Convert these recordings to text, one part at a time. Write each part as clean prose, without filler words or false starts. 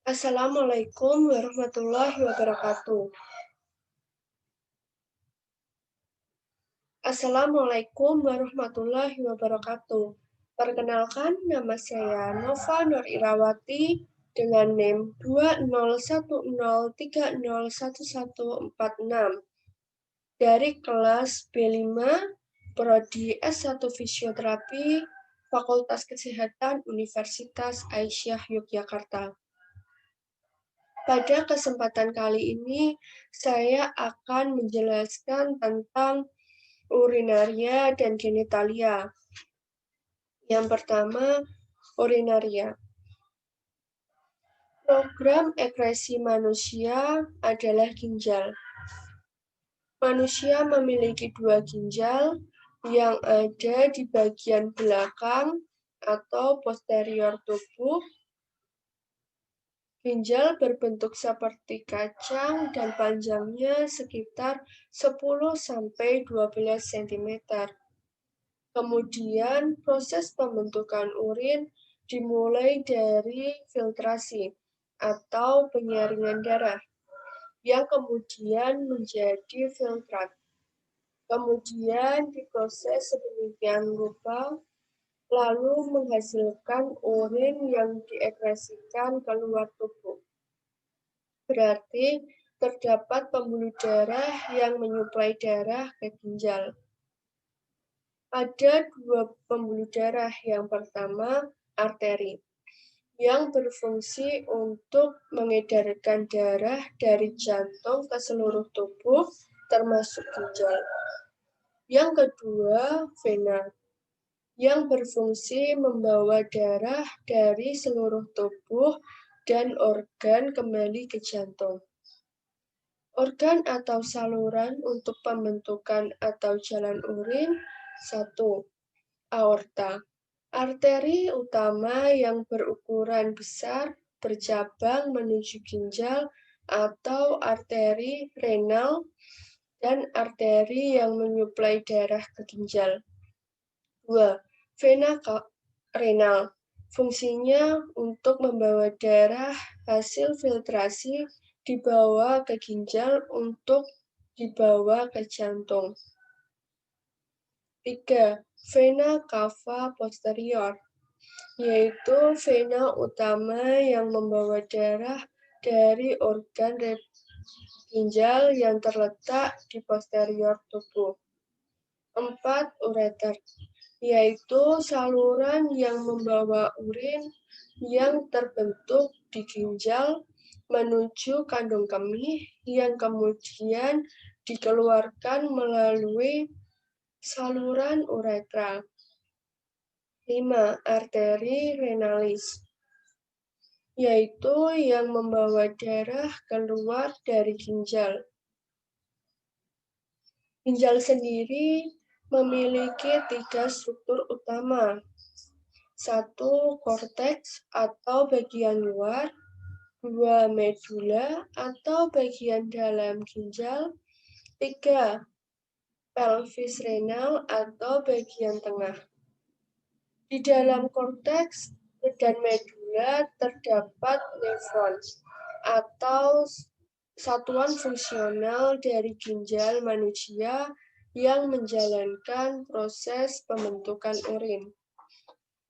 Assalamualaikum warahmatullahi wabarakatuh. Assalamualaikum warahmatullahi wabarakatuh. Perkenalkan, nama saya Nova Nur Irawati dengan NIM 2010301146 dari kelas B5 Prodi S1 Fisioterapi Fakultas Kesehatan Universitas Aisyah Yogyakarta. Pada kesempatan kali ini, saya akan menjelaskan tentang urinaria dan genitalia. Yang pertama, urinaria. Program ekskresi manusia adalah ginjal. Manusia memiliki 2 ginjal yang ada di bagian belakang atau posterior tubuh. Ginjal berbentuk seperti kacang dan panjangnya sekitar 10–12 cm. Kemudian proses pembentukan urin dimulai dari filtrasi atau penyaringan darah yang kemudian menjadi filtrat. Kemudian diproses sedemikian rupa lalu menghasilkan urin yang diekskresikan keluar tubuh. Berarti terdapat pembuluh darah yang menyuplai darah ke ginjal. Ada 2 pembuluh darah. Yang pertama, arteri, yang berfungsi untuk mengedarkan darah dari jantung ke seluruh tubuh, termasuk ginjal. Yang kedua, vena, yang berfungsi membawa darah dari seluruh tubuh dan organ kembali ke jantung. Organ atau saluran untuk pembentukan atau jalan urin. 1. Aorta, arteri utama yang berukuran besar bercabang menuju ginjal, atau arteri renal dan arteri yang menyuplai darah ke ginjal. 2. Vena renal, fungsinya untuk membawa darah hasil filtrasi dibawa ke ginjal untuk dibawa ke jantung. 3. Vena cava posterior, yaitu vena utama yang membawa darah dari organ ginjal yang terletak di posterior tubuh. 4. Ureter, yaitu saluran yang membawa urin yang terbentuk di ginjal menuju kandung kemih yang kemudian dikeluarkan melalui saluran uretra. 5. Arteri renalis, yaitu yang membawa darah keluar dari ginjal. Ginjal sendiri memiliki 3 struktur utama. 1. Korteks atau bagian luar. 2. Medula atau bagian dalam ginjal. 3. Pelvis renal atau bagian tengah. Di dalam korteks dan medula terdapat nefron atau satuan fungsional dari ginjal manusia yang menjalankan proses pembentukan urin.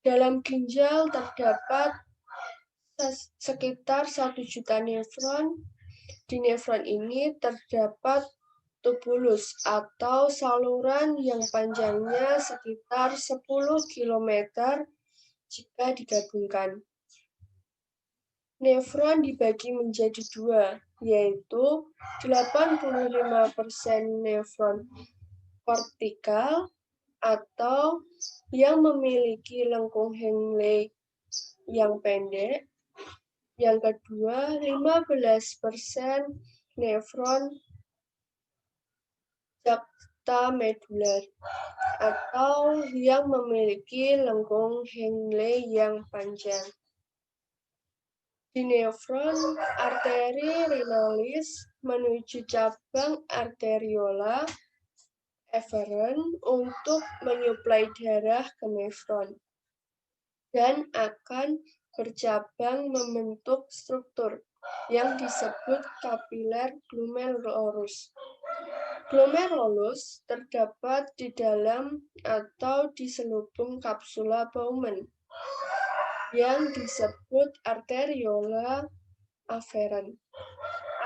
Dalam ginjal terdapat sekitar 1 juta nefron. Di nefron ini terdapat tubulus atau saluran yang panjangnya sekitar 10 km jika digabungkan. Nefron dibagi menjadi 2, yaitu 85% nefron kortikal atau yang memiliki lengkung Henle yang pendek. Yang kedua, 15% nefron juxtamedular atau yang memiliki lengkung Henle yang panjang. Di nefron, arteri renalis menuju cabang arteriola efferent untuk menyuplai darah ke nefron dan akan bercabang membentuk struktur yang disebut kapiler glomerulus. Glomerulus terdapat di dalam atau di selubung kapsula Bowman yang disebut arteriola afferent.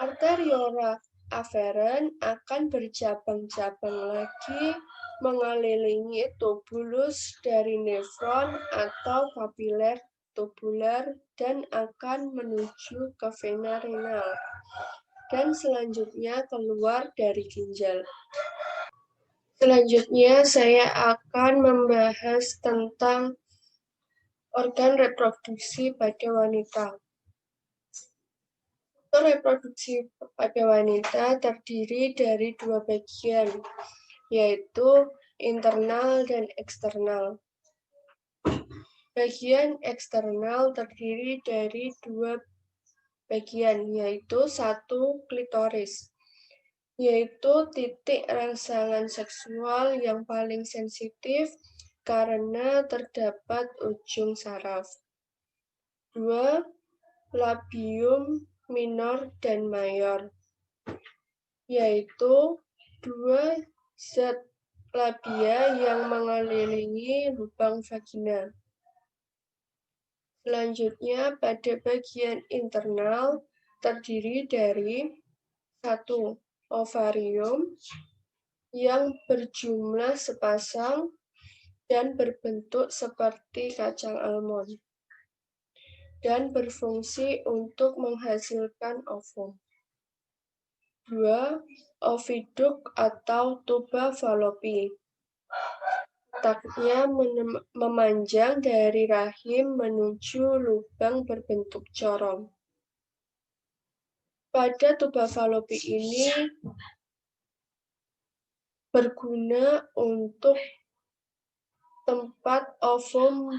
Arteriola afferent akan bercabang-cabang lagi mengelilingi tubulus dari nefron atau kapiler tubular dan akan menuju ke vena renal dan selanjutnya keluar dari ginjal. Selanjutnya saya akan membahas tentang organ reproduksi pada wanita. Faktor reproduksi pada wanita terdiri dari dua bagian, yaitu internal dan eksternal. Bagian eksternal terdiri dari dua bagian, yaitu satu klitoris, yaitu titik rangsangan seksual yang paling sensitif karena terdapat ujung saraf. 2. Labium minor dan mayor, yaitu dua zat labia yang mengelilingi lubang vagina. Selanjutnya, pada bagian internal terdiri dari 1. Ovarium yang berjumlah sepasang dan berbentuk seperti kacang almond dan berfungsi untuk menghasilkan ovum. 2. Oviduk atau tuba Fallopi. Letaknya memanjang dari rahim menuju lubang berbentuk corong. Pada tuba Fallopi ini berguna untuk tempat ovum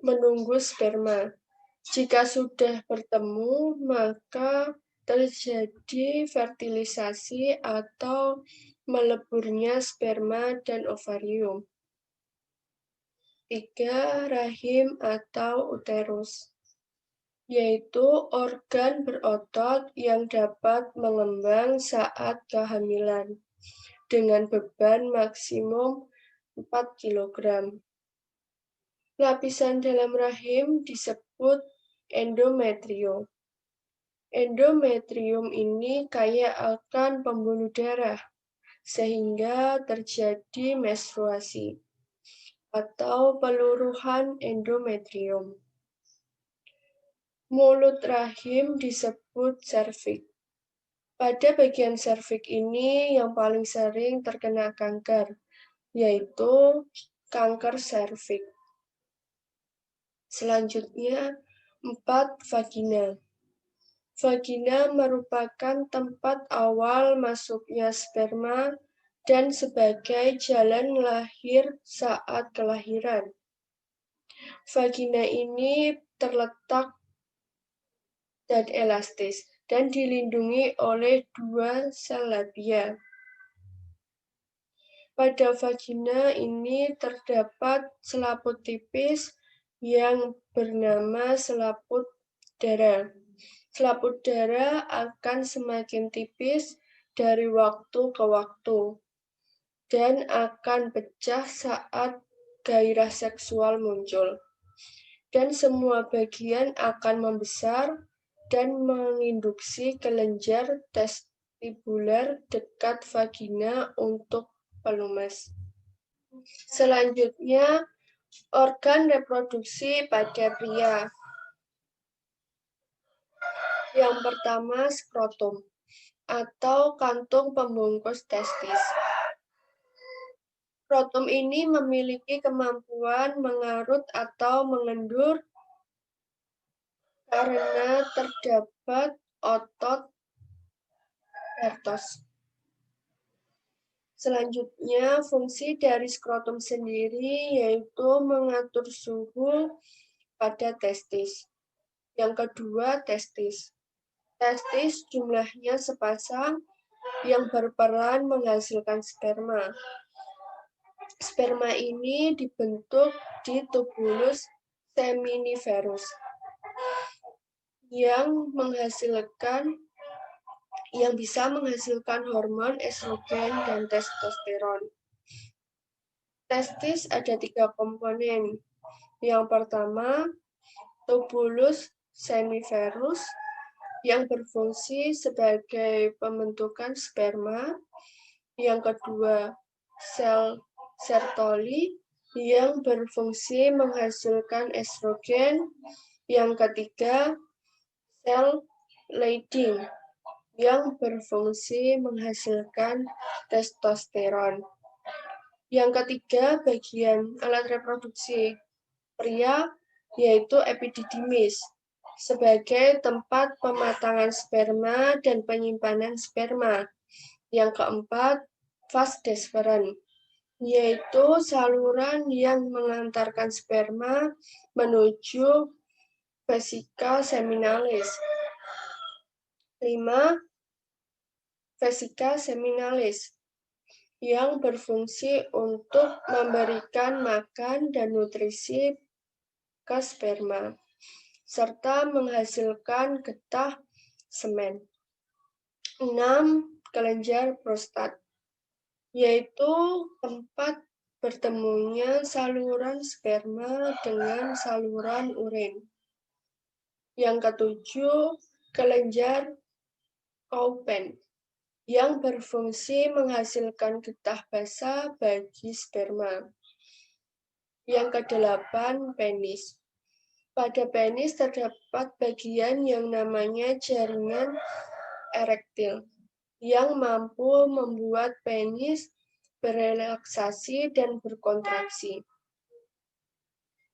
menunggu sperma. Jika sudah bertemu, maka terjadi fertilisasi atau meleburnya sperma dan ovarium. 3. Rahim atau uterus, yaitu organ berotot yang dapat mengembang saat kehamilan dengan beban maksimum 4 kg. Lapisan dalam rahim disebut endometrium. Endometrium ini kaya akan pembuluh darah, sehingga terjadi menstruasi atau peluruhan endometrium. Mulut rahim disebut serviks. Pada bagian serviks ini yang paling sering terkena kanker, yaitu kanker serviks. Selanjutnya, 4. Vagina. Vagina merupakan tempat awal masuknya sperma dan sebagai jalan lahir saat kelahiran. Vagina ini terletak dan elastis dan dilindungi oleh 2 sel labia. Pada vagina ini terdapat selaput tipis yang bernama selaput darah. Selaput darah akan semakin tipis dari waktu ke waktu dan akan pecah saat gairah seksual muncul. Dan semua bagian akan membesar dan menginduksi kelenjar testibular dekat vagina untuk pelumas. Selanjutnya, organ reproduksi pada pria. Yang pertama, skrotum atau kantung pembungkus testis. Skrotum ini memiliki kemampuan mengarut atau mengendur karena terdapat otot dartos. Selanjutnya, fungsi dari skrotum sendiri yaitu mengatur suhu pada testis. Yang kedua, testis. Testis jumlahnya sepasang yang berperan menghasilkan sperma. Sperma ini dibentuk di tubulus seminiferus. yang bisa menghasilkan hormon estrogen dan testosteron. Testis ada 3 komponen. Yang pertama, tubulus semiferus yang berfungsi sebagai pembentukan sperma. Yang kedua, sel Sertoli yang berfungsi menghasilkan estrogen. Yang ketiga, sel Leydig yang berfungsi menghasilkan testosteron. Yang ketiga, bagian alat reproduksi pria, yaitu epididymis, sebagai tempat pematangan sperma dan penyimpanan sperma. Yang keempat, vas deferens, yaitu saluran yang mengantarkan sperma menuju vesika seminalis. 5. Vesika seminalis yang berfungsi untuk memberikan makan dan nutrisi ke sperma, serta menghasilkan getah semen. 6. Kelenjar prostat, yaitu tempat bertemunya saluran sperma dengan saluran urin. Yang ketujuh, kelenjar Cowpen, yang berfungsi menghasilkan getah basah bagi sperma. Yang kedelapan, penis. Pada penis terdapat bagian yang namanya jaringan erektil, yang mampu membuat penis berelaksasi dan berkontraksi.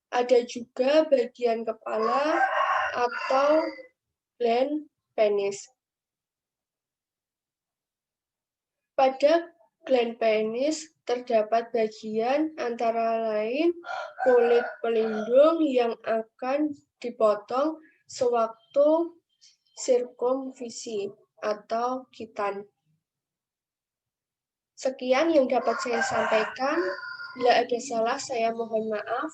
Ada juga bagian kepala atau gland penis. Pada gland penis terdapat bagian antara lain kulit pelindung yang akan dipotong sewaktu sirkumsisi atau khitan. Sekian yang dapat saya sampaikan. Bila ada salah, saya mohon maaf.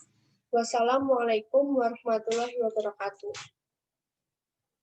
Wassalamualaikum warahmatullahi wabarakatuh.